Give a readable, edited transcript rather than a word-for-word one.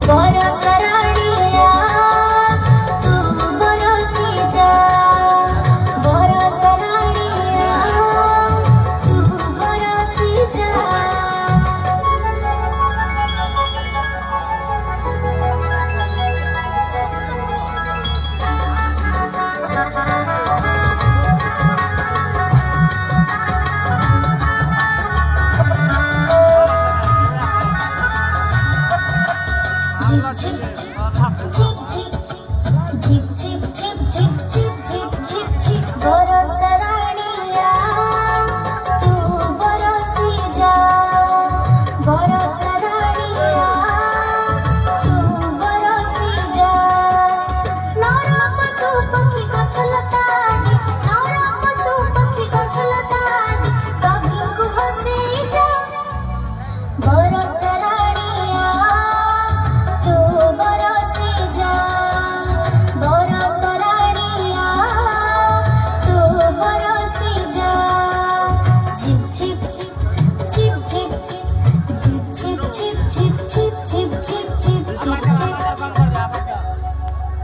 बरसराणिया तू बरसी जा, बरसराणिया तू बरसी जा। झिप झिप झिप झिप झिप झिप झिप झिप झिप झिप बरसराणिया तू बरसी जा, बरसराणिया तू बरसी जा। नर पशु पक्षी गछलता नर पशु पक्षी गछलता सबको हंसी जा, बरसराणिया तू बरसी जा, बरसराणिया तू बरसी जा। झिप झिप झिप झिप झिप झिप झिप झिप झिप झिप झिप झिप